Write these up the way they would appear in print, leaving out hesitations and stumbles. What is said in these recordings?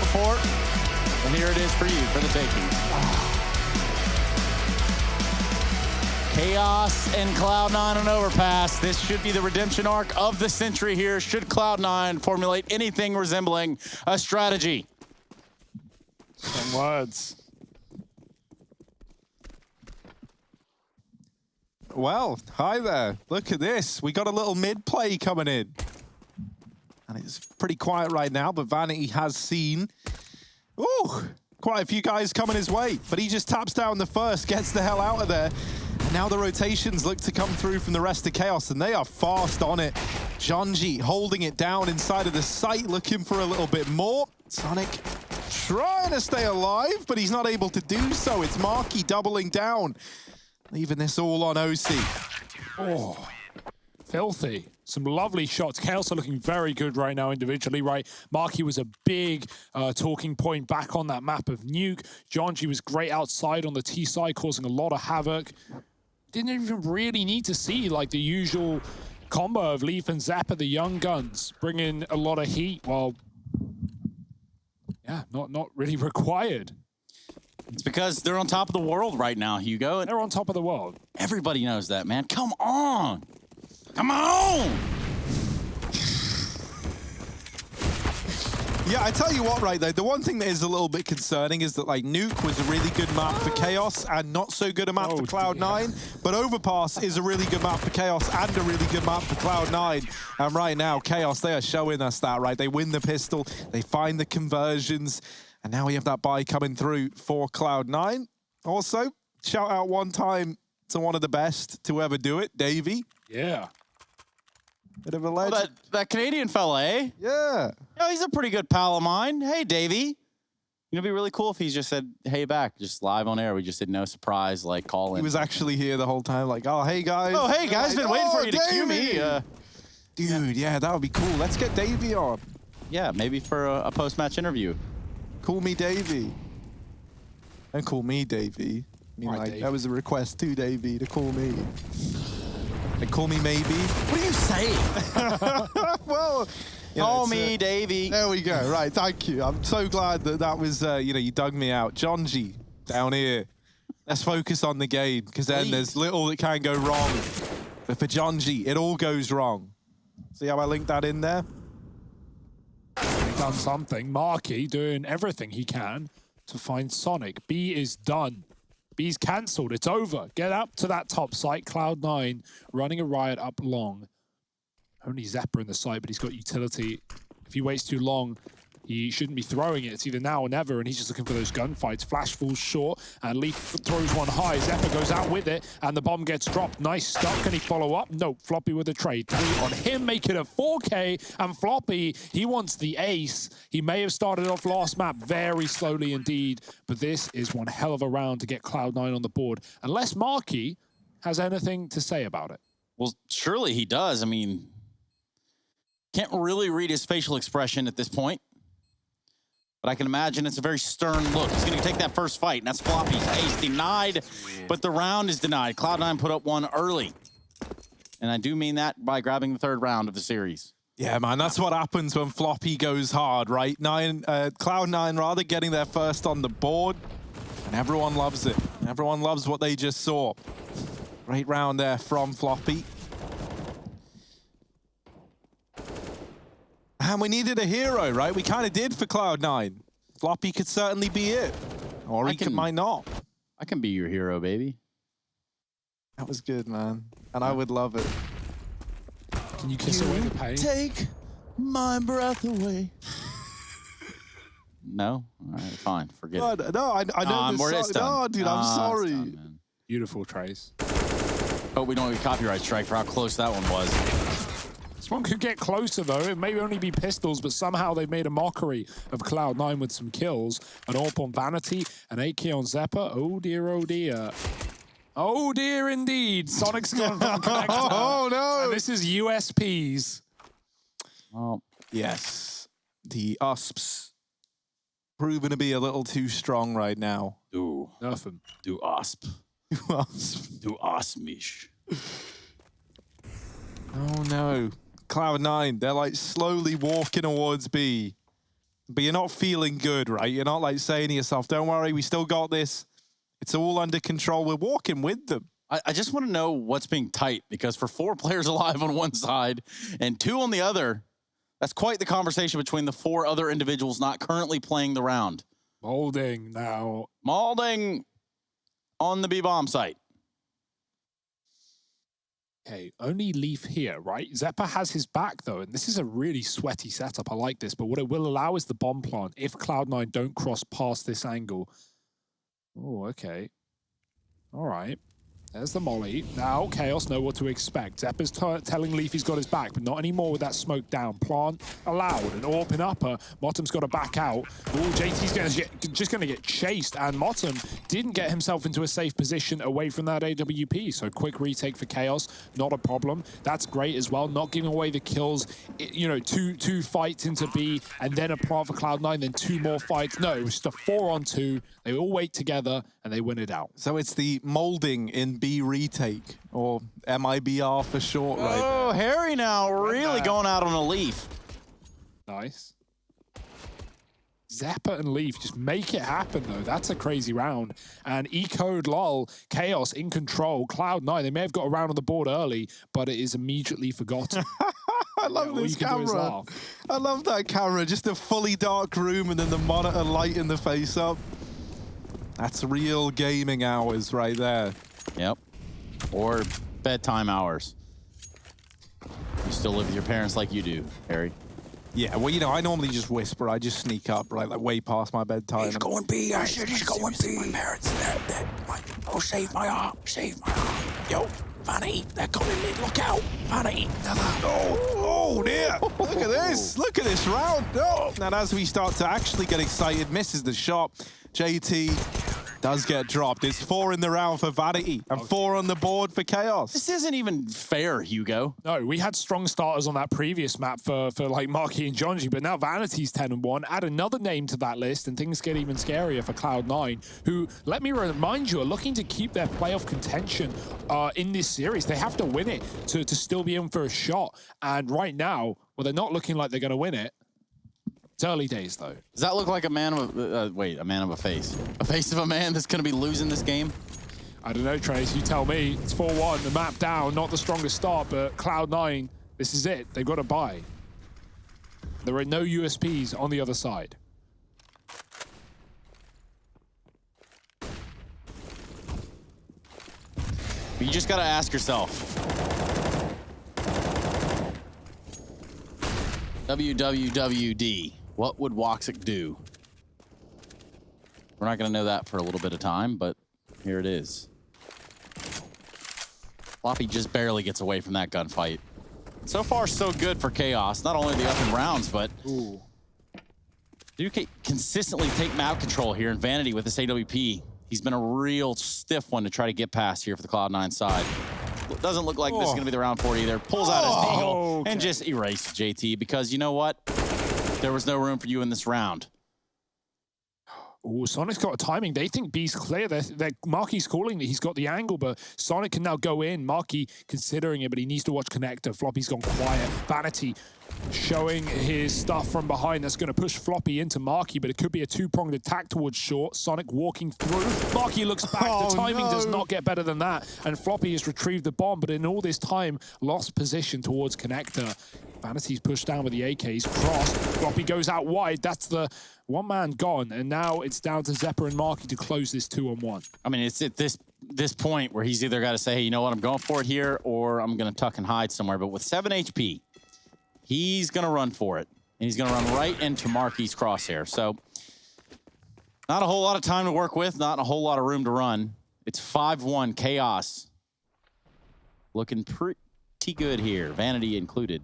for, and here it is for you for the taking. Chaos and Cloud9 on Overpass. This should be the redemption arc of the century here. Should Cloud9 formulate anything resembling a strategy? Some words. Well, hi there. Look at this. We got a little mid play coming in. And it's pretty quiet right now, but Vanity has seen quite a few guys coming his way. But he just taps down the first, gets the hell out of there. And now the rotations look to come through from the rest of Chaos, and they are fast on it. Jonji holding it down inside of the site, looking for a little bit more. Sonic trying to stay alive, but he's not able to do so. It's Marky doubling down, leaving this all on OC. Oh, filthy. Some lovely shots. Chaos are looking very good right now individually, right? Marky was a big talking point back on that map of Nuke. Jonji was great outside on the T side, causing a lot of havoc. Didn't even really need to see like the usual combo of Leaf and Zappa, the young guns, bringing a lot of heat. Well, yeah, not really required. It's because they're on top of the world right now, Hugo. They're on top of the world. Everybody knows that, man. Come on. Come on! Yeah, I tell you what, right, though, the one thing that is a little bit concerning is that, like, Nuke was a really good map for Chaos and not so good a map for Cloud9, but Overpass is a really good map for Chaos and a really good map for Cloud9. And right now, Chaos, they are showing us that, right? They win the pistol, they find the conversions, and now we have that buy coming through for Cloud9. Also, shout out one time to one of the best to ever do it, Davey. Yeah. Bit of a legend. That Canadian fella, eh? Yeah. Yeah, he's a pretty good pal of mine. Hey, Davey. It'd be really cool if he just said, hey, back, just live on air. We just did no surprise, like, call in. He was actually here the whole time, like, oh, hey, guys. Oh, hey, guys, been waiting for you to cue me. Dude, yeah, that would be cool. Let's get Davey on. Yeah, maybe for a post-match interview. Call me Davey. Don't call me Davey. I mean, Right, like, Davey. that was a request to Davey to call me. Like, call me maybe. What are you saying? Well, you know, Call me Davey. There we go. Right, thank you. I'm so glad that that was, you know, you dug me out. Jonji, down here. Let's focus on the game, because then there's little that can go wrong. But for Jonji, it all goes wrong. See how I linked that in there? They've done something. Marky doing everything he can to find Sonic. B is done. B's cancelled. It's over. Get up to that top site. Cloud9 running a riot up long. Only Zappa in the site, but he's got utility. If he waits too long, he shouldn't be throwing it. It's either now or never, and he's just looking for those gunfights. Flash falls short, and Leaf throws one high. Zappa goes out with it, and the bomb gets dropped. Nice stuff. Can he follow up? No. Floppy with a trade. 3 on him, make it a 4K, and Floppy, he wants the ace. He may have started off last map very slowly indeed, but this is one hell of a round to get Cloud9 on the board, unless Marky has anything to say about it. Well, surely he does. I mean, can't really read his facial expression at this point. But I can imagine it's a very stern look. He's going to take that first fight, and that's Floppy's ace denied, but the round is denied. Cloud9 put up one early. And I do mean that by grabbing the third round of the series. Yeah, man, that's what happens when Floppy goes hard, right? Cloud9 rather getting their first on the board, and everyone loves it. Everyone loves what they just saw. Great round there from Floppy. And we needed a hero, right? We kind of did for Cloud9. Floppy could certainly be it. Or he might not. I can be your hero, baby. That was good, man. And I would love it. Can you kiss away the pain? Take my breath away. No? All right, fine. Forget it. No, I know this song. No, dude, I'm sorry. It's done, Beautiful, Trace. hope we don't get a copyright strike for how close that one was. This one could get closer, though. It may only be pistols, but somehow they've made a mockery of Cloud9 with some kills. An AWP on Vanity, an AK on Zappa. Oh, dear, oh, dear. Oh, dear, indeed. Sonic's gone from connector. Oh, no. And this is USPs. Oh, yes. The USPs proven to be a little too strong right now. do. Nothing. Do asp. USP. Do asmish. Oh, no. Cloud9, they're like slowly walking towards B. but you're not feeling good, right? You're not like saying to yourself, don't worry, we still got this. It's all under control. We're walking with them. I just want to know what's being tight, because for 4 players alive on one side and 2 on the other, that's quite the conversation between the 4 other individuals not currently playing the round. Molding now. Molding on the B-bomb site. Okay, only Leaf here, right? Zeppa has his back, though, and this is a really sweaty setup. I like this, but what it will allow is the bomb plant if Cloud9 don't cross past this angle. Oh, okay. All right. There's the molly. Now Chaos know what to expect. Zeppa's telling Leaf he's got his back, but not anymore with that smoke down. Plant allowed. An AWP and upper. Motum's got to back out. Oh, JT's just going to get chased, and Motum didn't get himself into a safe position away from that AWP, so quick retake for Chaos. Not a problem. That's great as well. Not giving away the kills. You know, two fights into B, and then a plant for Cloud9, then 2 more fights. No, it was just a 4-on-2. They all wait together, and they win it out. So it's the molding in B retake, or MIBR for short, right? Oh, Harry now really going out on a Leaf. Nice. Zeppa and Leaf just make it happen, though. That's a crazy round. And Ecode, LOL, Chaos in control. Cloud9, they may have got a round on the board early, but it is immediately forgotten. I love this camera. I love that camera. Just a fully dark room and then the monitor lighting the face up. That's real gaming hours right there. Yep. Or bedtime hours. You still live with your parents like you do, Harry. Yeah, well, you know, I normally just whisper. I just sneak up, right, like way past my bedtime. He's going B. I said he's going B. My parents, oh, save my arm. Save my arm. Yo, Vanity, they're coming in. Look out. Vanity. Oh, dear. Look at this. Look at this round. Oh. And as we start to actually get excited, misses the shot. JT does get dropped. It's 4 in the round for Vanity and 4 on the board for Chaos. This isn't even fair, Hugo. No, we had strong starters on that previous map for like Marky and Jonji, but now Vanity's 10-1. Add another name to that list and things get even scarier for Cloud9, who, let me remind you, are looking to keep their playoff contention in this series. They have to win it to still be in for a shot. And right now, well, they're not looking like they're going to win it. It's early days, though. Does that look like a man of a, wait, a man of a face? A face of a man that's going to be losing this game? I don't know, Trace. You tell me. It's 4-1, the map down, not the strongest start, but Cloud9, this is it. They've got to buy. There are no USPs on the other side. But you just got to ask yourself. WWWD. What would Woxic do? We're not going to know that for a little bit of time, but here it is. Floppy just barely gets away from that gunfight. So far, so good for Chaos. Not only the up in rounds, but Duke consistently take map control here in Vanity with this AWP. He's been a real stiff one to try to get past here for the Cloud9 side. Doesn't look like this is going to be the round 4 either. Pulls out his deagle and just erases JT because you know what? There was no room for you in this round. Oh, Sonic's got a timing. They think B's clear. Marky's calling that he's got the angle, but Sonic can now go in. Marky considering it, but he needs to watch Connector. Floppy's gone quiet. Vanity showing his stuff from behind. That's going to push Floppy into Marky, but it could be a 2-pronged attack towards short. Sonic walking through. Marky looks back. The timing does not get better than that. And Floppy has retrieved the bomb, but in all this time, lost position towards Connector. Vanity's pushed down with the AK. He's crossed. Floppy goes out wide. That's the one man gone. And now it's down to Zeppa and Marky to close this 2-on-1. I mean, it's at this point where he's either got to say, hey, you know what, I'm going for it here, or I'm going to tuck and hide somewhere. But with 7 HP, he's going to run for it. And he's going to run right into Marky's crosshair. So not a whole lot of time to work with, not a whole lot of room to run. It's 5-1 Chaos. Looking pretty good here, Vanity included.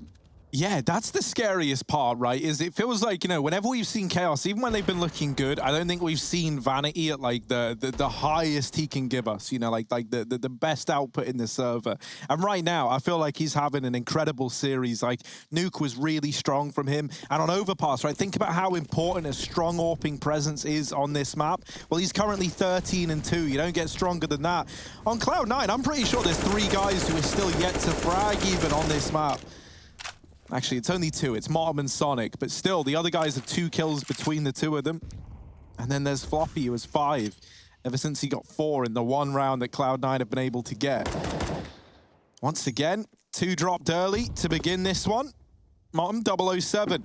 Yeah, that's the scariest part, right? Is it feels like, you know, whenever we've seen Chaos, even when they've been looking good, I don't think we've seen Vanity at like the highest he can give us, you know, like the best output in the server. And right now, I feel like he's having an incredible series. Like Nuke was really strong from him. And on Overpass, right? Think about how important a strong AWPing presence is on this map. Well, he's currently 13-2. You don't get stronger than that. On Cloud9, I'm pretty sure there's 3 guys who are still yet to frag even on this map. Actually, it's only 2. It's Martin and Sonic, but still, the other guys have 2 kills between the 2 of them. And then there's Floppy, who has 5, ever since he got 4 in the 1 round that Cloud9 have been able to get. Once again, 2 dropped early to begin this one. Martin, 007.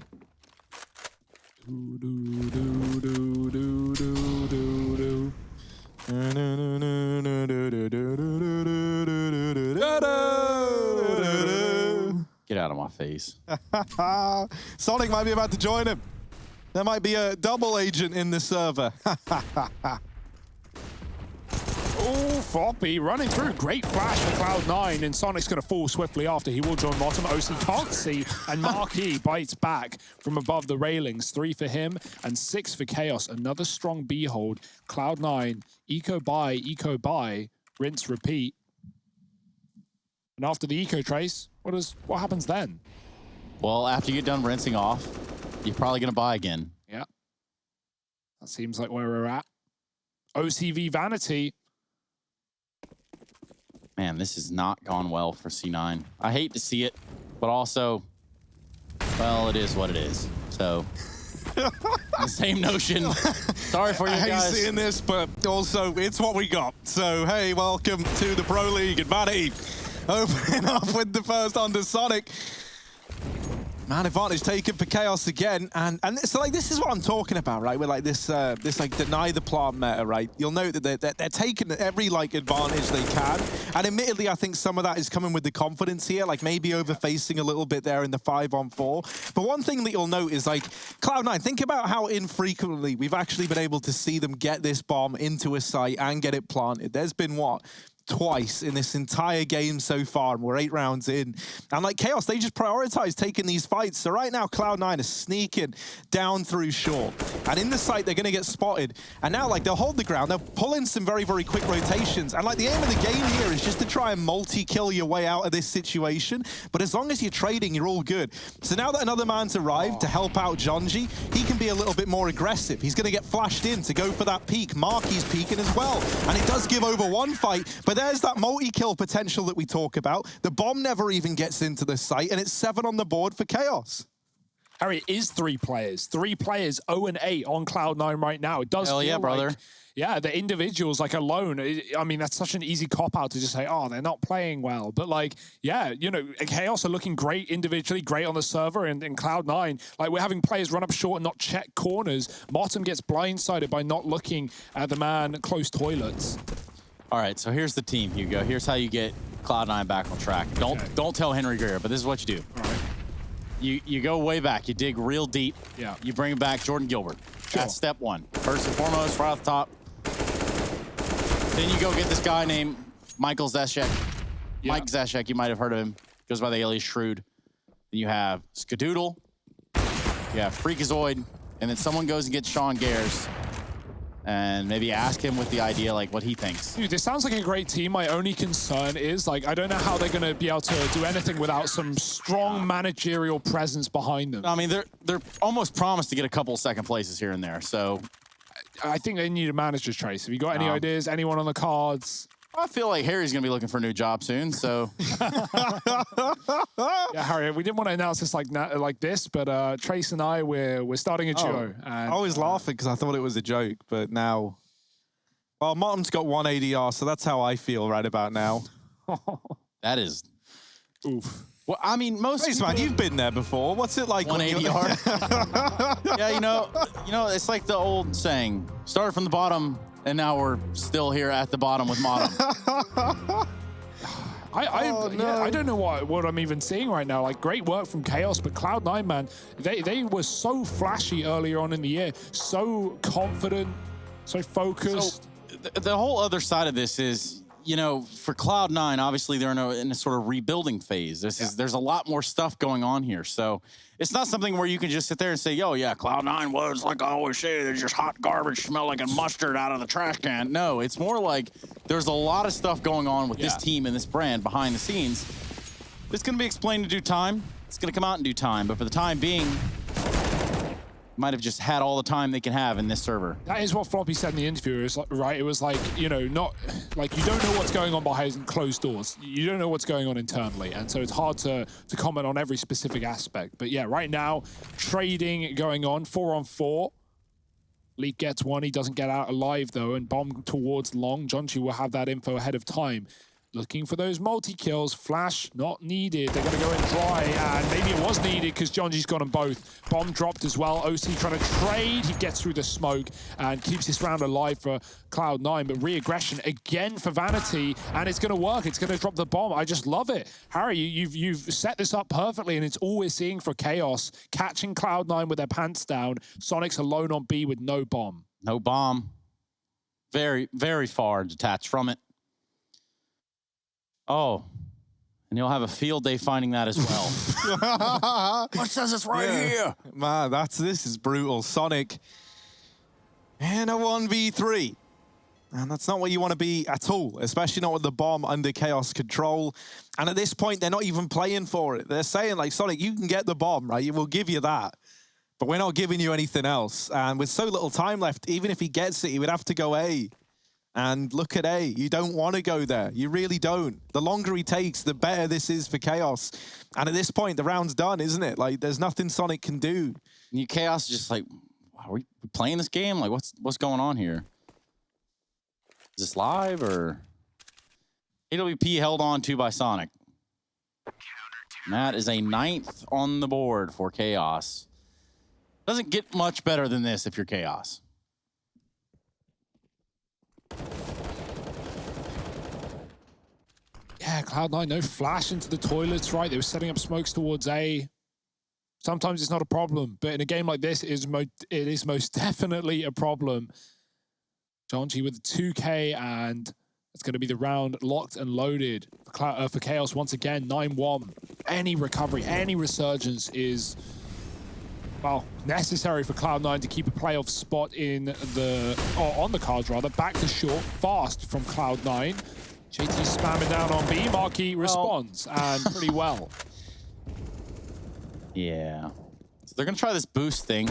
Get out of my face. Sonic might be about to join him. There might be a double agent in the server. Oh, Floppy running through. Great flash for Cloud9, and Sonic's going to fall swiftly after. He will join Bottom. OC can't see, and Marquis bites back from above the railings. 3 for him, and 6 for Chaos. Another strong B hold. Cloud9, eco buy, rinse, repeat. And after the eco trace, what happens then? Well, after you get done rinsing off, you're probably going to buy again. Yeah. That seems like where we're at. OCV Vanity. Man, this has not gone well for C9. I hate to see it, but also, well, it is what it is. So, the same notion. Sorry for you I guys. hate seeing this, but also, it's what we got. So, hey, welcome to the Pro League. And Vanity opening up with the first under Sonic. Man advantage taken for Chaos again, and so like this is what I'm talking about, right? With like this like deny the plant meta, right? You'll note that they're taking every like advantage they can, and admittedly, I think some of that is coming with the confidence here, like maybe overfacing a little bit there in the 5-on-4. But one thing that you'll note is like Cloud9. Think about how infrequently we've actually been able to see them get this bomb into a site and get it planted. There's been what? Twice in this entire game so far, and we're 8 rounds in. And like Chaos, they just prioritize taking these fights. So right now, Cloud9 is sneaking down through short. And in the site, they're going to get spotted. And now, like, they'll hold the ground. They'll pull in some very, very quick rotations. And like, the aim of the game here is just to try and multi-kill your way out of this situation. But as long as you're trading, you're all good. So now that another man's arrived to help out Jonji, he can be a little bit more aggressive. He's going to get flashed in to go for that peak. Marky's peeking as well. And it does give over 1 fight, but there's that multi-kill potential that we talk about. The bomb never even gets into the site, and it's 7 on the board for Chaos. Harry, it is 3 players. 3 players, 0-8 on Cloud9 right now. It does Hell feel yeah, brother. like, yeah, the individuals, like, alone, I mean, that's such an easy cop-out to just say, oh, they're not playing well. But, like, yeah, you know, Chaos are looking great individually, great on the server, and in Cloud9, like, we're having players run up short and not check corners. Bottom gets blindsided by not looking at the man close toilets. All right, so here's the team, Hugo. Here's how you get Cloud9 back on track. Don't tell Henry Greer, but this is what you do. All right. You go way back. You dig real deep. Yeah. You bring back Jordan Gilbert. Sure. That's step 1. First and foremost, right off the top. Then you go get this guy named Michael Zeshek. Yeah. Mike Zeshek, you might have heard of him. Goes by the alias Shrewd. Then you have Skadoodle. You have Freakazoid. And then someone goes and gets Sean Gares. And maybe ask him with the idea, like, what he thinks. Dude, this sounds like a great team. My only concern is, like, I don't know how they're going to be able to do anything without some strong managerial presence behind them. I mean, they're almost promised to get a couple second places here and there, so... I think they need a manager's trace. Have you got any ideas? Anyone on the cards? I feel like Harry's going to be looking for a new job soon, so... Yeah, Harry, we didn't want to announce this like this, but Trace and I, we're starting a duo. And, I was laughing because I thought it was a joke, but now... Well, Martin's got 1 ADR, so that's how I feel right about now. That is... Oof. Well, I mean, most Hey, man, you've been there before. What's it like? 180 yard. Yeah, you know, it's like the old saying: started from the bottom, and now we're still here at the bottom with Modem. I don't know what I'm even seeing right now. Like, great work from Chaos, but Cloud9, man, they were so flashy earlier on in the year, so confident, so focused. So the whole other side of this is, you know, for Cloud9, obviously they're in a sort of rebuilding phase. There's a lot more stuff going on here. So it's not something where you can just sit there and say, yo, yeah, Cloud9 was, like I always say, there's just hot garbage smell like a mustard out of the trash can. No, it's more like there's a lot of stuff going on with this team and this brand behind the scenes. It's going to be explained in due time. It's going to come out in due time. But for the time being, might have just had all the time they can have in this server. That is what Floppy said in the interview, right? It was like, you know, not like you don't know what's going on behind closed doors. You don't know what's going on internally. And so it's hard to comment on every specific aspect. But yeah, right now, trading going on, 4-on-4. Leak gets one, he doesn't get out alive though, and bomb towards long. Jonchi will have that info ahead of time. Looking for those multi-kills. Flash, not needed. They're going to go in dry, and maybe it was needed because Jonji's got them both. Bomb dropped as well. OC trying to trade. He gets through the smoke and keeps this round alive for Cloud9, but re-aggression again for Vanity, and it's going to work. It's going to drop the bomb. I just love it. Harry, you've set this up perfectly, and it's all we're seeing for Chaos. Catching Cloud9 with their pants down. Sonic's alone on B with no bomb. No bomb. Very, very far detached from it. Oh, and you'll have a field day finding that as well. What says it's right here? Man, this is brutal. Sonic in a 1v3. And that's not what you want to be at all, especially not with the bomb under Chaos control. And at this point, they're not even playing for it. They're saying, like, Sonic, you can get the bomb, right? We'll give you that. But we're not giving you anything else. And with so little time left, even if he gets it, he would have to go A. And look at A. You don't want to go there. You really don't. The longer he takes, the better this is for Chaos. And at this point, the round's done, isn't it? Like, there's nothing Sonic can do. And Chaos is just like, are we playing this game? Like, what's going on here? Is this live or? AWP held on to by Sonic. And that is a 9th on the board for Chaos. Doesn't get much better than this if you're Chaos. Yeah, Cloud9, no flash into the toilets, right? They were setting up smokes towards A. Sometimes it's not a problem, but in a game like this, it is most definitely a problem. Jonchi with the 2K, and it's going to be the round locked and loaded for Chaos once again, 9-1. Any recovery, any resurgence is, well, necessary for Cloud9 to keep a playoff spot in the, or on the cards rather. Back to short, fast from Cloud9. JT spamming down on B. Marquis responds, and pretty well. Yeah. So they're going to try this boost thing.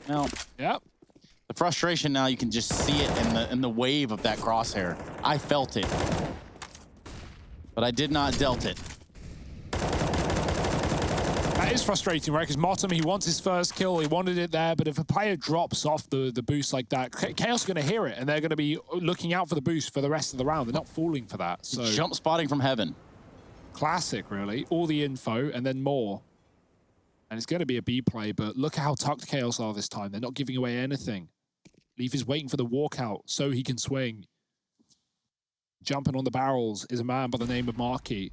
Well, Yep. the frustration now, you can just see it in the wave of that crosshair. I felt it. But I did not dealt it. That is frustrating, right? Because Motum, he wants his first kill. He wanted it there, but if a player drops off the boost like that, Chaos are going to hear it, and they're going to be looking out for the boost for the rest of the round. They're not falling for that. So Jump spotting from heaven. Classic, really. All the info, and then more. And it's going to be a B play, but look at how tucked Chaos are this time. They're not giving away anything. Leaf is waiting for the walkout so he can swing. Jumping on the barrels is a man by the name of Marquis.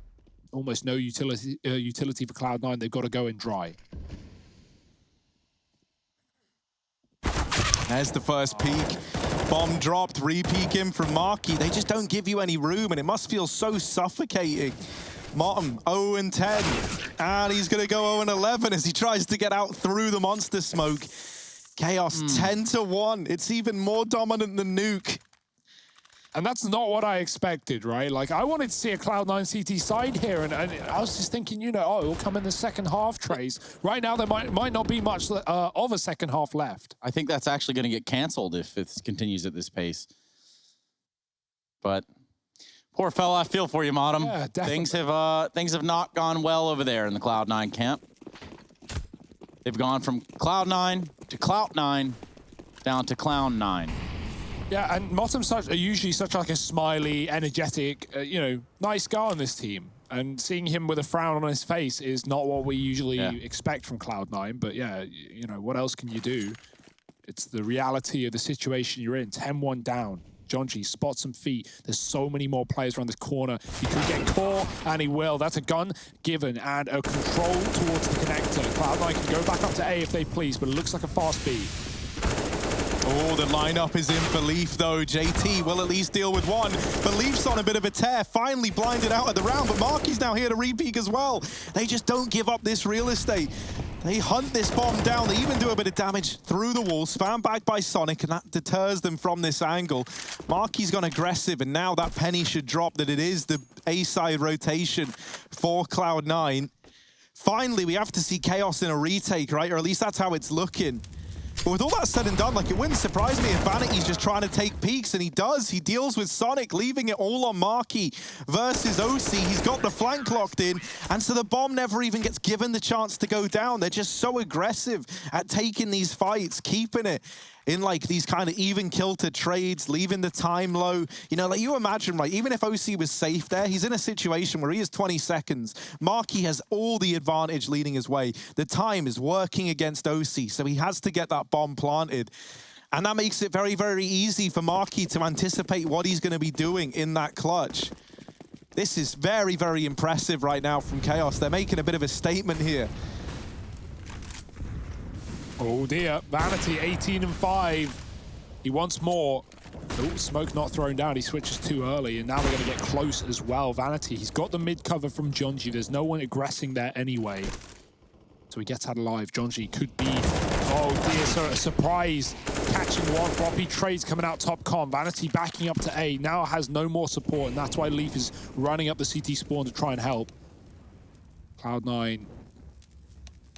Almost no utility for Cloud9. They've got to go in dry. There's the first peek. Bomb dropped, re-peeking from Marquis. They just don't give you any room, and it must feel so suffocating. Motum, 0-10. And he's going to go 0-11 as he tries to get out through the monster smoke. Chaos, 10-1. It's even more dominant than Nuke. And that's not what I expected, right? Like, I wanted to see a Cloud9 CT side here, and I was just thinking, you know, oh, it'll come in the second half, Trace. Right now, there might not be much of a second half left. I think that's actually going to get canceled if it continues at this pace. But poor fella, I feel for you, Motum. Yeah, definitely. Things have not gone well over there in the Cloud9 camp. They've gone from Cloud9 to Clout9 down to Clown9. Yeah, and Motum's usually such like a smiley, energetic, you know, nice guy on this team. And seeing him with a frown on his face is not what we usually expect from Cloud9. But yeah, you know, what else can you do? It's the reality of the situation you're in. 10-1 down. Jonchi spots some feet. There's so many more players around this corner. He could get caught, and he will. That's a gun given and a control towards the connector. Cloud9 can go back up to A if they please, but it looks like a fast B. Oh, the lineup is in for Leaf, though. JT will at least deal with one. But Leaf's on a bit of a tear, finally blinded out of the round. But Marky's now here to re-peek as well. They just don't give up this real estate. They hunt this bomb down. They even do a bit of damage through the wall. Spam back by Sonic, and that deters them from this angle. Marky's gone aggressive, and now that penny should drop that it is the A-side rotation for Cloud9. Finally, we have to see Chaos in a retake, right? Or at least that's how it's looking. But with all that said and done, like, it wouldn't surprise me if Vanity's just trying to take peeks, and he does. He deals with Sonic, leaving it all on Marky versus OC. He's got the flank locked in, and so the bomb never even gets given the chance to go down. They're just so aggressive at taking these fights, keeping it in like these kind of even kilter trades, leaving the time low. You know, like you imagine, right, even if OC was safe there, he's in a situation where he has 20 seconds. Marky has all the advantage leading his way. The time is working against OC, so he has to get that bomb planted. And that makes it very, very easy for Marky to anticipate what he's going to be doing in that clutch. This is very, very impressive right now from Chaos. They're making a bit of a statement here. Oh dear, Vanity 18-5. He wants more. Oh, smoke not thrown down. He switches too early, and now they're going to get close as well. Vanity, he's got the mid cover from Jonji. There's no one aggressing there anyway. So he gets out alive. Jonji could be, oh dear, so a surprise. Catching one, Floppy trades coming out top com. Vanity backing up to A, now has no more support, and that's why Leaf is running up the CT spawn to try and help. Cloud9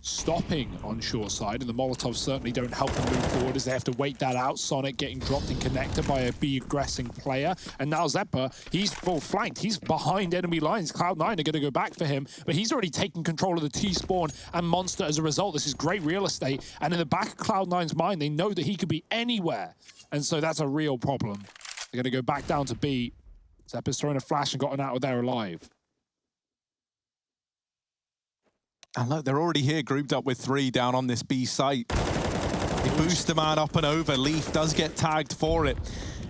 stopping on shore side, and the Molotovs certainly don't help them move forward as they have to wait that out. Sonic getting dropped in connector by a B aggressing player, and now Zeppa, he's full flanked. He's behind enemy lines. Cloud9 are going to go back for him, but he's already taken control of the T-spawn and Monster as a result. This is great real estate, and in the back of Cloud9's mind, they know that he could be anywhere, and so that's a real problem. They're going to go back down to B. Zeppa's thrown a flash and gotten out of there alive. And look, they're already here, grouped up with 3 down on this B site. They boost the man up and over. Leaf does get tagged for it.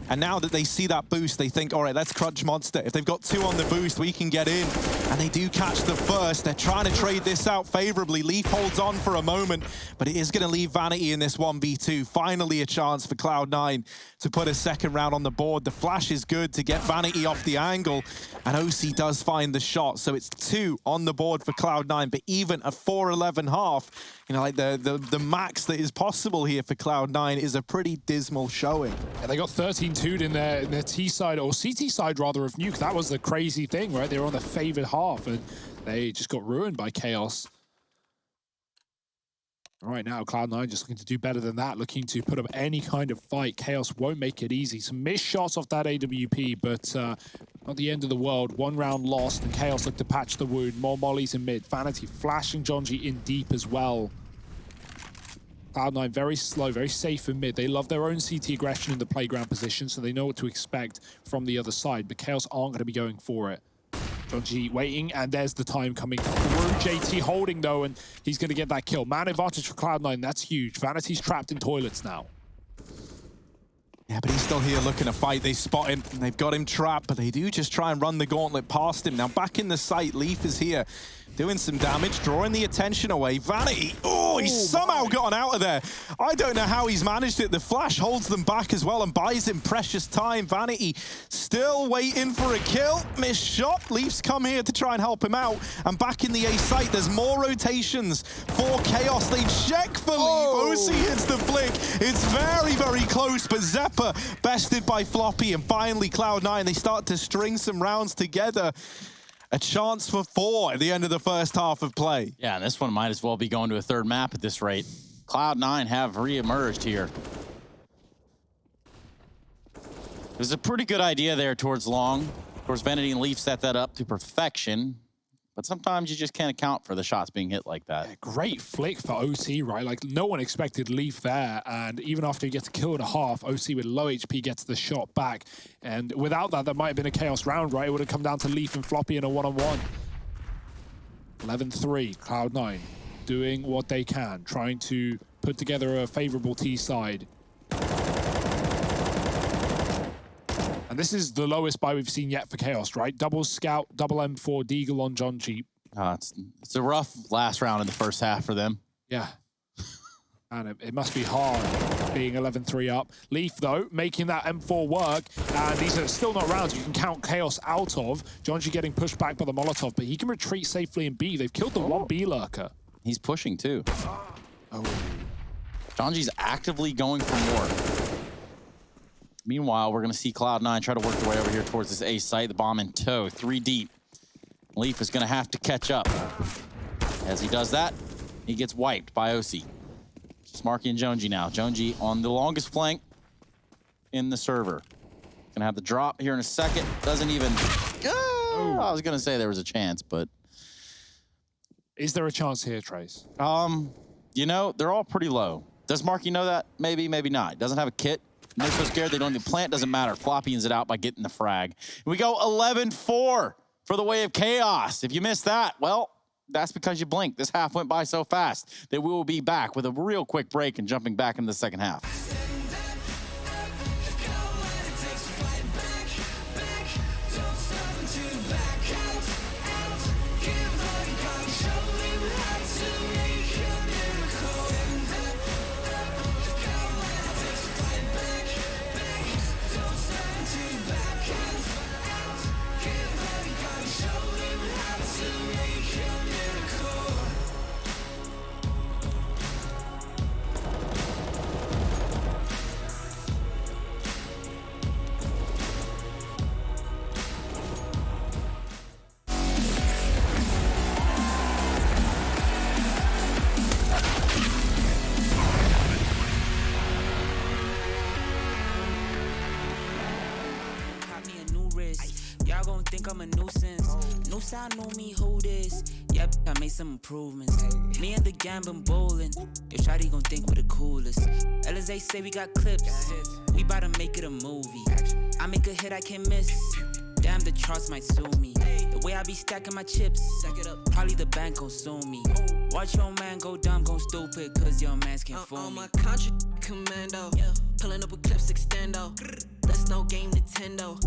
And now that they see that boost, they think, all right, let's crunch Monster. If they've got 2 on the boost, we can get in. And they do catch the first. They're trying to trade this out favorably. Leaf holds on for a moment, but it is going to leave Vanity in this 1v2. Finally a chance for Cloud9 to put a second round on the board. The flash is good to get Vanity off the angle, and OC does find the shot. So it's 2 on the board for Cloud9, but even a 4-11 half, you know, like the max that is possible here for Cloud9 is a pretty dismal showing. Yeah, they got 13-2'd in their T side, or CT side rather, of Nuke. That was the crazy thing, right? They were on the favored half, and they just got ruined by Chaos. Right now, Cloud9 just looking to do better than that, looking to put up any kind of fight. Chaos won't make it easy. Some missed shots off that AWP, but not the end of the world. 1 round lost, and Chaos look to patch the wound. More mollies in mid. Vanity flashing Jonji in deep as well. Cloud9 very slow, very safe in mid. They love their own CT aggression in the playground position, so they know what to expect from the other side, but Chaos aren't going to be going for it. Jonji waiting, and there's the time coming through. JT holding, though, and he's going to get that kill. Man advantage for Cloud9, that's huge. Vanity's trapped in toilets now. Yeah, but he's still here looking to fight. They spot him, and they've got him trapped, but they do just try and run the gauntlet past him. Now, back in the site, Leaf is here, doing some damage, drawing the attention away. Vanity, oh, he's somehow gotten out of there. I don't know how he's managed it. The flash holds them back as well and buys him precious time. Vanity still waiting for a kill. Missed shot. Leafs come here to try and help him out. And back in the A site, there's more rotations for Chaos. They check for Leaf. OC hits the flick. It's very, very close, but Zeppa bested by Floppy. And finally, Cloud9, they start to string some rounds together. A chance for 4 at the end of the first half of play. Yeah, and this one might as well be going to a 3rd map at this rate. Cloud9 have re-emerged here. It was a pretty good idea there towards long. Of course, Vanity and Leaf set that up to perfection. But sometimes you just can't account for the shots being hit like that. Yeah, great flick for OC, right? Like, no one expected Leaf there, and even after he gets a kill and a half, OC with low HP gets the shot back. And without that, might have been a Chaos round, right? It would have come down to Leaf and Floppy in a one-on-one. 11-3, Cloud9 doing what they can, trying to put together a favorable T side. And this is the lowest buy we've seen yet for Chaos, right? Double Scout, double M4, Deagle on Jonji. It's a rough last round in the first half for them. Yeah. And it must be hard being 11-3 up. Leaf, though, making that M4 work. And these are still not rounds you can count Chaos out of. Jonji getting pushed back by the Molotov, but he can retreat safely in B. They've killed the 1B lurker. He's pushing, too. Oh. Jonji's actively going for more. Meanwhile, we're going to see Cloud9 try to work their way over here towards this A site. The bomb in tow, 3 deep. Leaf is going to have to catch up. As he does that, he gets wiped by OC. Just Marky and Jonesy now. Jonesy on the longest flank in the server. Gonna have the drop here in a second. Doesn't even... I was gonna say there was a chance, but... Is there a chance here, Trace? You know, they're all pretty low. Does Marky know that? Maybe, maybe not. Doesn't have a kit. And they're so scared they don't even plant. Doesn't matter. Floppy ends it out by getting the frag. We go 11-4 for the Way of Chaos. If you missed that, well, that's because you blinked. This half went by so fast that we will be back with a real quick break and jumping back into the second half. Y'all gon' think I'm a nuisance. New sound know me who this. Yep, I made some improvements. Me and the gang been bowling. Your shawty gon' think we the coolest. LSA say we got clips. We bout to make it a movie. I make a hit I can't miss. Damn, the charts might sue me. The way I be stacking my chips, probably the bank gon' sue me. Watch your man go dumb, go stupid, cause your mans can't fool me. My country commando, pulling up with clips extendo. That's no game Nintendo.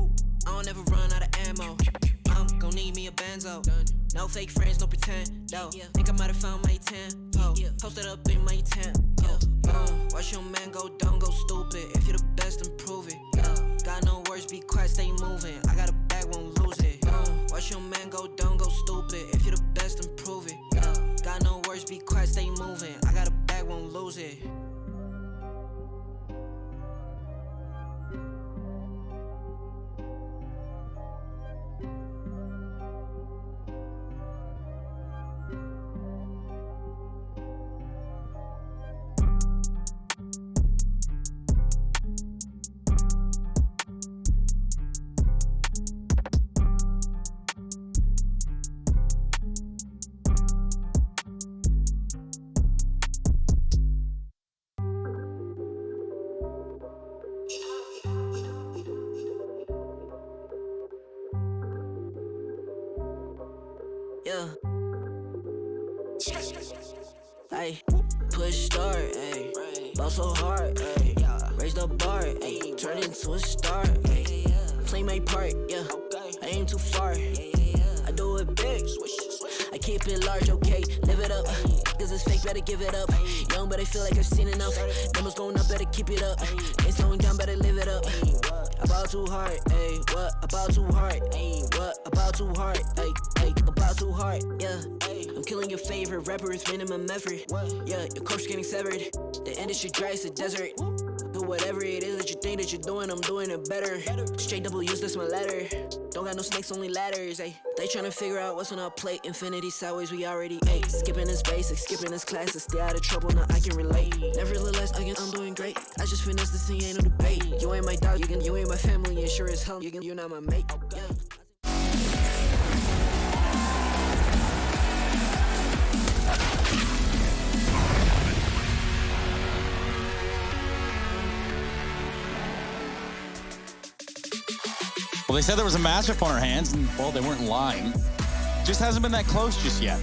I don't ever run out of ammo. I'm gon' need me a benzo. No fake friends, no pretend. No, think I might have found my tempo. Posted up in my tempo. Watch your man go dumb, go stupid. If you're the best, then prove it. Got no words, be quiet, stay moving. I got a bag, won't lose it. Watch your man go dumb, go stupid. If you're the best, then prove it. Got no words, be quiet, stay moving. I got a bag, won't lose it. Yeah. Hey, push start, ayy. Ball so hard, ayy. Raise the bar, ayy. Turn into a star, ayy. Play my part, yeah. I aim too far. I do it big. I keep it large, okay. Live it up. Cause it's fake, better give it up. Young, but I feel like I've seen enough. Numbers going up, better keep it up. Ain't slowing down, better live it up. About too hard, ayy. What? About too hard, ayy. What? About too hard, ayy. About too hard, yeah. I'm killing your favorite rapper, it's minimum effort. Yeah, your corpse getting severed. The industry dry, it's a desert. Do whatever it is that you think that you're doing, I'm doing it better. Straight double use, that's my letter. Don't got no snakes, only ladders, ayy. They tryna figure out what's on our plate. Infinity sideways, we already ate. Skipping this basic, skipping this class, to stay out of trouble, now I can relate. Nevertheless, again, I'm doing great. I just finished this thing, ain't no debate. You ain't my dog, you ain't my family, and sure as hell, you're not my mate. Yeah. Well, they said there was a matchup on our hands, and, well, they weren't lying. Just hasn't been that close just yet.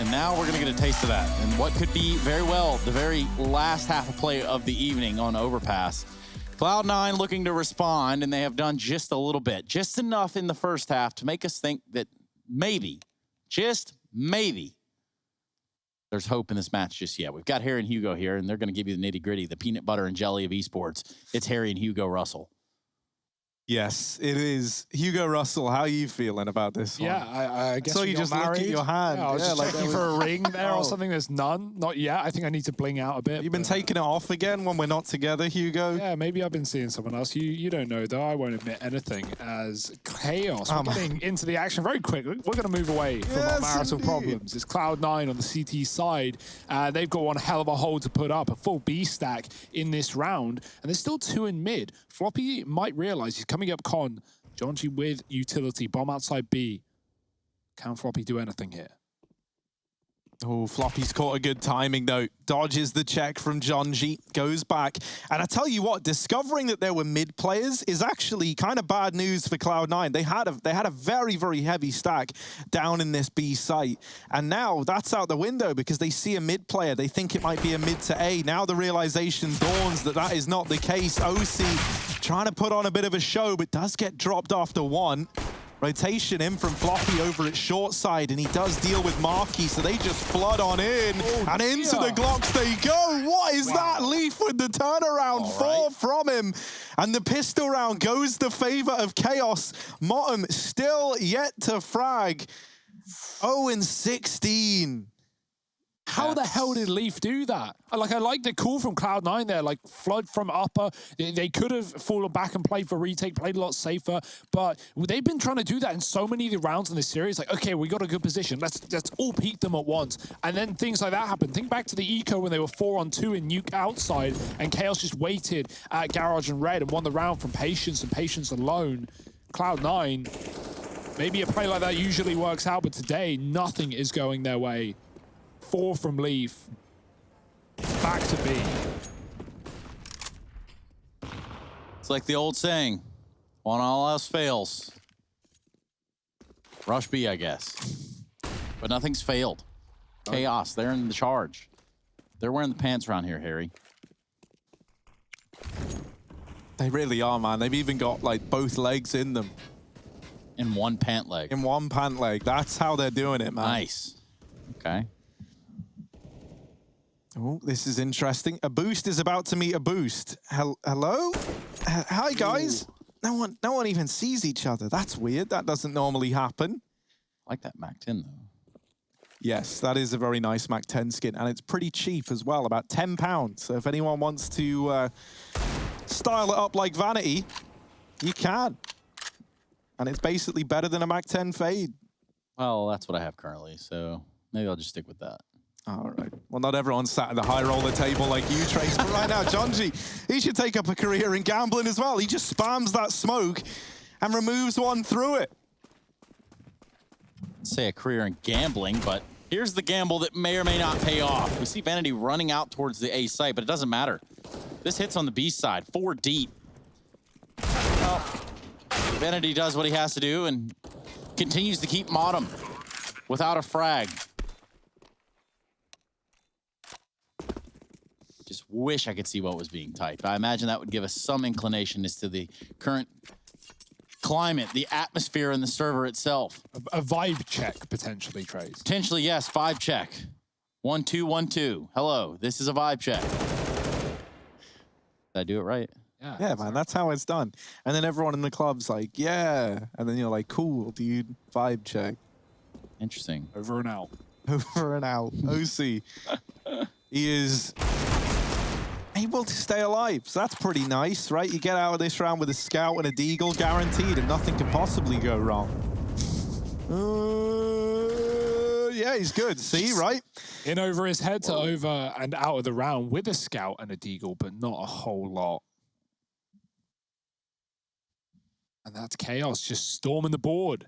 And now we're going to get a taste of that. And what could be very well the very last half of play of the evening on Overpass. Cloud9 looking to respond, and they have done just a little bit. Just enough in the first half to make us think that maybe, just maybe, there's hope in this match just yet. We've got Harry and Hugo here, and they're going to give you the nitty-gritty, the peanut butter and jelly of esports. It's Harry and Hugo Russell. Yes, it is. Hugo Russell, how are you feeling about this one? Yeah, I guess So we you got just look at married. your hand. Yeah, I was Yeah, just like checking that for was- a ring there Oh. or something. There's none. Not yet. I think I need to bling out a bit. You've been but, taking it off again when we're not together, Hugo? Yeah, maybe I've been seeing someone else. You don't know, though. I won't admit anything. As Chaos, we're getting into the action very quick. We're going to move away from our Yes, marital indeed. problems. It's Cloud9 on the CT side. They've got one hell of a hold to put up, a full B stack in this round. And there's still 2 in mid. Floppy might realize he's coming up con. Jonji with utility. Bomb outside B. Can Floppy do anything here? Oh, Floppy's caught a good timing, though. Dodges the check from Jonji, goes back. And I tell you what, discovering that there were mid players is actually kind of bad news for Cloud9. They had a very, very heavy stack down in this B site. And now that's out the window because they see a mid player. They think it might be a mid to A. Now the realization dawns that that is not the case. OC trying to put on a bit of a show, but does get dropped after 1. Rotation in from Floppy over at short side, and he does deal with Marky, so they just flood on in, and into the Glocks they go. What is that? Leaf with the turnaround, 4 from him, and the pistol round goes the favor of Chaos. Motum still yet to frag. 0-16. How the hell did Leaf do that? I like the call from Cloud9 there, like flood from upper. They could have fallen back and played for retake, played a lot safer, but they've been trying to do that in so many of the rounds in this series. Like, okay, we got a good position. Let's all peek them at once. And then things like that happen. Think back to the Eco when they were 4-on-2 in Nuke outside, and Chaos just waited at Garage and Red and won the round from Patience and Patience alone. Cloud9, maybe a play like that usually works out, but today, nothing is going their way. 4 from Leaf. Back to B. It's like the old saying, when all else fails, rush B, I guess. But nothing's failed. Chaos, they're in the charge. They're wearing the pants around here, Harry. They really are, man. They've even got like both legs in them. In one pant leg. In one pant leg. That's how they're doing it, man. Nice. Okay. Oh, this is interesting. A boost is about to meet a boost. Hello? Hi, guys. No one even sees each other. That's weird. That doesn't normally happen. I like that Mac 10, though. Yes, that is a very nice Mac 10 skin, and it's pretty cheap as well, about £10. So if anyone wants to style it up like Vanity, you can. And it's basically better than a Mac 10 Fade. Well, that's what I have currently, so maybe I'll just stick with that. All right. Well, not everyone's sat at the high roller table like you, Trace, but right now, Jonji, he should take up a career in gambling as well. He just spams that smoke and removes one through it. I'd say a career in gambling, but here's the gamble that may or may not pay off. We see Vanity running out towards the A site, but it doesn't matter. This hits on the B side, 4 deep. Well, Vanity does what he has to do and continues to keep Motum without a frag. Just wish I could see what was being typed. I imagine that would give us some inclination as to the current climate, the atmosphere in the server itself. A vibe check, potentially, Trace. Potentially, yes, vibe check. 1, 2, 1, 2. Hello, this is a vibe check. Did I do it right? Yeah, man, that's how it's done. And then everyone in the club's like, yeah. And then you're like, cool, dude, vibe check. Interesting. Over and out. Over and out. OC. He is able to stay alive. So that's pretty nice, right? You get out of this round with a scout and a deagle guaranteed, and nothing can possibly go wrong. Yeah, he's good. See, right? In over his head to over and out of the round with a scout and a deagle, but not a whole lot. And that's Chaos just storming the board,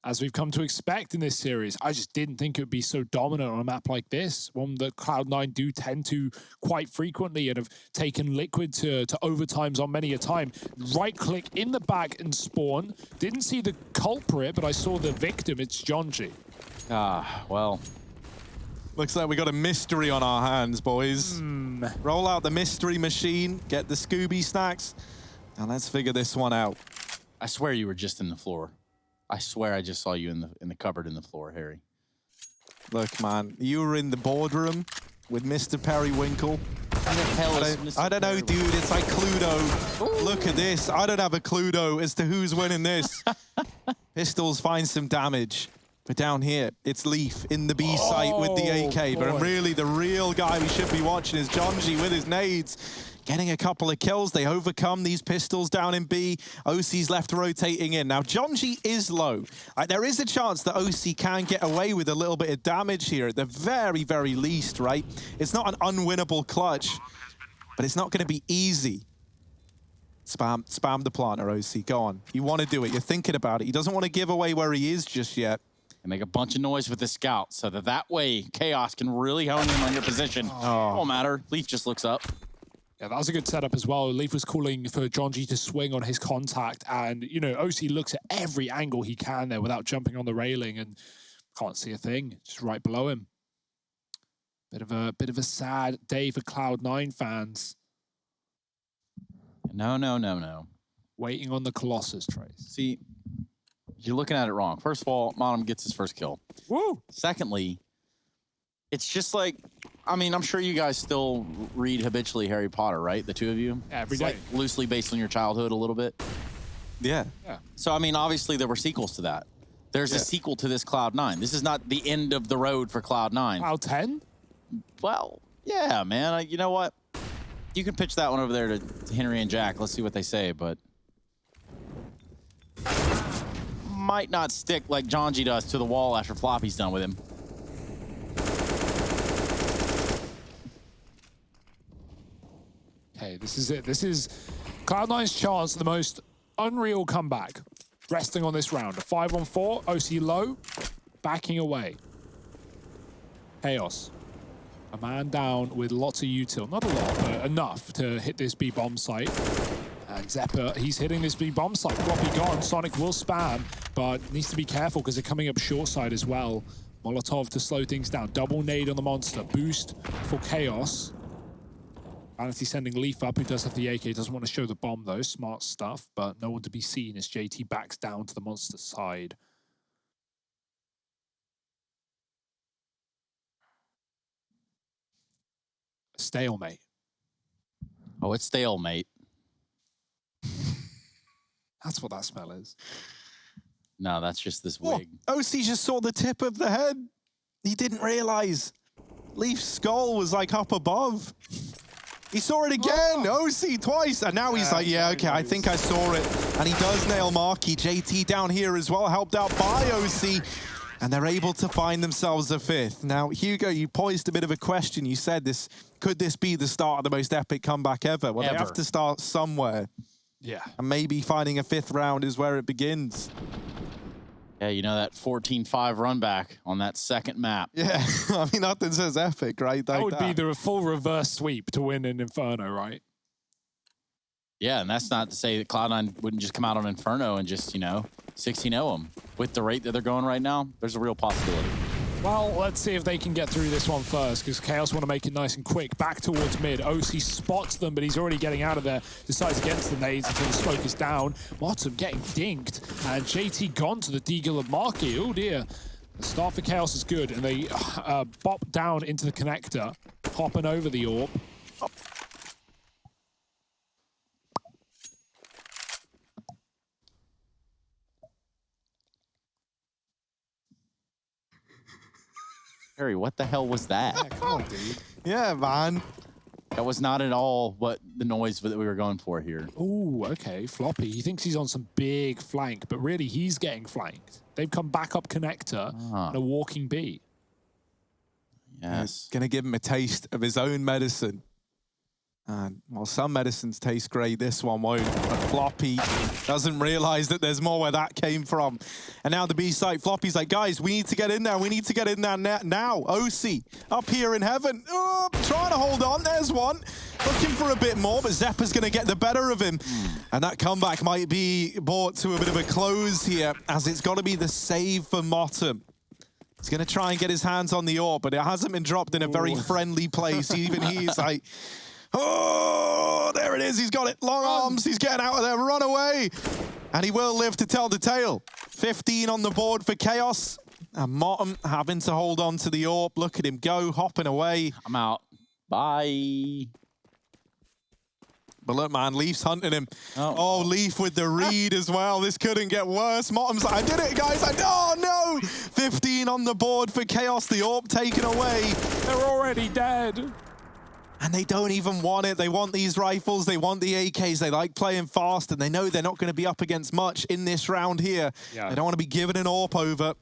as we've come to expect in this series. I just didn't think it would be so dominant on a map like this, one that Cloud9 do tend to quite frequently and have taken Liquid to overtimes on many a time. Right-click in the back and spawn. Didn't see the culprit, but I saw the victim. It's Jonji. Ah, well. Looks like we got a mystery on our hands, boys. Roll out the mystery machine, get the Scooby snacks, and let's figure this one out. I swear you were just in the floor. I swear I just saw you in the cupboard in the floor, Harry. Look, man, you were in the boardroom with Mr. Periwinkle, I don't know, dude. It's like Cluedo. Ooh. Look at this. I don't have a Cluedo as to who's winning this. Pistols find some damage. But down here, it's Leaf in the B site with the AK. Boy. But really, the real guy we should be watching is Jonji with his nades. Getting a couple of kills. They overcome these pistols down in B. OC's left rotating in. Now, Jonji is low. There is a chance that OC can get away with a little bit of damage here at the very, very least, right? It's not an unwinnable clutch, but it's not going to be easy. Spam the planter, OC. Go on. You want to do it. You're thinking about it. He doesn't want to give away where he is just yet. And make a bunch of noise with the scout so that way Chaos can really hone in on your position. Oh. Won't matter. Leaf just looks up. Yeah, that was a good setup as well. Leaf was calling for Jonji to swing on his contact, and, you know, OC looks at every angle he can there without jumping on the railing and can't see a thing. Just right below him. Bit of a sad day for Cloud9 fans. No. Waiting on the Colossus, Trace. See, you're looking at it wrong. First of all, Monum gets his first kill. Woo! Secondly, it's just like, I mean, I'm sure you guys still read habitually Harry Potter, right? The two of you? Every day. Like loosely based on your childhood a little bit. Yeah. So, I mean, obviously there were sequels to that. There's a sequel to this Cloud9. This is not the end of the road for Cloud9. Cloud10? Well, yeah, man. You know what? You can pitch that one over there to Henry and Jack. Let's see what they say, but might not stick like Jonji does to the wall after Floppy's done with him. Okay, this is it. This is Cloud9's chance at the most unreal comeback. Resting on this round. A 5-on-4, OC low, backing away. Chaos. A man down with lots of util. Not a lot, but enough to hit this B bomb site. And Zeppa, he's hitting this B bomb site. Floppy gone. Sonic will spam, but needs to be careful because they're coming up short side as well. Molotov to slow things down. Double nade on the monster. Boost for Chaos. Vanity sending Leaf up, who does have the AK. Doesn't want to show the bomb, though. Smart stuff, but no one to be seen as JT backs down to the monster side. Stalemate. Oh, it's stalemate. That's what that smell is. No, that's just this wig. OC just saw the tip of the head. He didn't realize Leaf's skull was like up above. He saw it again, OC twice, and now he's like, yeah, okay, I think I saw it. And he does nail Marky. JT down here as well, helped out by OC, and they're able to find themselves a fifth. Now, Hugo, you posed a bit of a question. You said could this be the start of the most epic comeback ever? Well, they have to start somewhere. Yeah. And maybe finding a fifth round is where it begins. Yeah, you know that 14-5 run back on that second map. Yeah, I mean, nothing says epic, right? That would be the full reverse sweep to win in Inferno, right? Yeah, and that's not to say that Cloud9 wouldn't just come out on Inferno and just, 16-0 them. With the rate that they're going right now, there's a real possibility. Well, let's see if they can get through this one first, because Chaos want to make it nice and quick. Back towards mid. OC spots them, but he's already getting out of there. Decides against the nades until the smoke is down. Motum getting dinked, and JT gone to the deagle of Marky. Oh dear. The start for Chaos is good, and they bop down into the connector, hopping over the orb. Oh. Harry, what the hell was that? Yeah, come on, dude. Yeah, man. That was not at all what the noise that we were going for here. Oh, okay. Floppy. He thinks he's on some big flank, but really he's getting flanked. They've come back up connector and a walking B. Yes. Gonna give him a taste of his own medicine. And while some medicines taste great, this one won't. But Floppy doesn't realize that there's more where that came from. And now the B site, Floppy's like, guys, we need to get in there. We need to get in there now. OC up here in heaven. Oh, trying to hold on. There's one. Looking for a bit more, but Zeppa's going to get the better of him. And that comeback might be brought to a bit of a close here, as it's got to be the save for Motum. He's going to try and get his hands on the orb, but it hasn't been dropped in a very friendly place. Even he's like... Oh, there it is. He's got it. Long arms. He's getting out of there. Run away. And he will live to tell the tale. 15 on the board for Chaos. And Motum having to hold on to the orb. Look at him go, hopping away. I'm out. Bye. But look, man, Leaf's hunting him. Oh. Leaf with the read as well. This couldn't get worse. Mottom's like, I did it, guys. Oh, no. 15 on the board for Chaos. The AWP taken away. They're already dead. And they don't even want it. They want these rifles. They want the AKs. They like playing fast, and they know they're not going to be up against much in this round here. Yeah. They don't want to be giving an AWP over.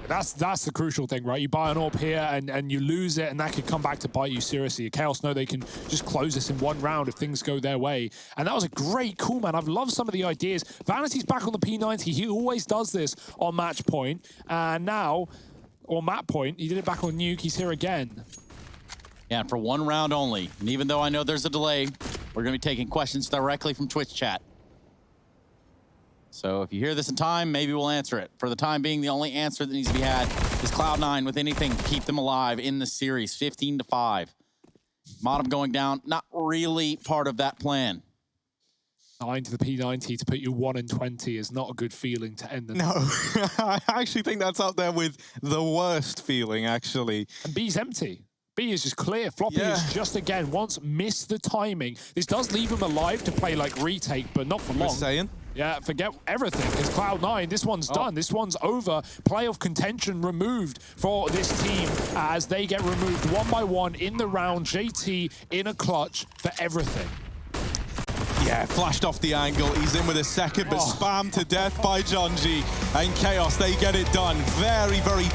That's the crucial thing, right? You buy an AWP here and you lose it, and that could come back to bite you seriously. Chaos know they can just close this in one round if things go their way. And that was a great call, man. I've loved some of the ideas. Vanity's back on the P90. He always does this on match point. And now, on map point, he did it back on Nuke. He's here again. Yeah, and for one round only. And even though I know there's a delay, we're going to be taking questions directly from Twitch chat. So if you hear this in time, maybe we'll answer it. For the time being, the only answer that needs to be had is Cloud9 with anything to keep them alive in the series, 15-5. Modem going down, not really part of that plan. 9 to the P90 to put you 1-20 is not a good feeling to end the No, I actually think that's up there with the worst feeling, actually. And B's empty. B is just clear. Floppy is just, again, once missed the timing. This does leave him alive to play like retake, but not for long. Saying? Yeah, forget everything. It's Cloud9. This one's done. This one's over. Playoff contention removed for this team as they get removed one by one in the round. JT in a clutch for everything. Yeah, flashed off the angle. He's in with a second, but spammed to death by Jonji. And Chaos, they get it done. Very, very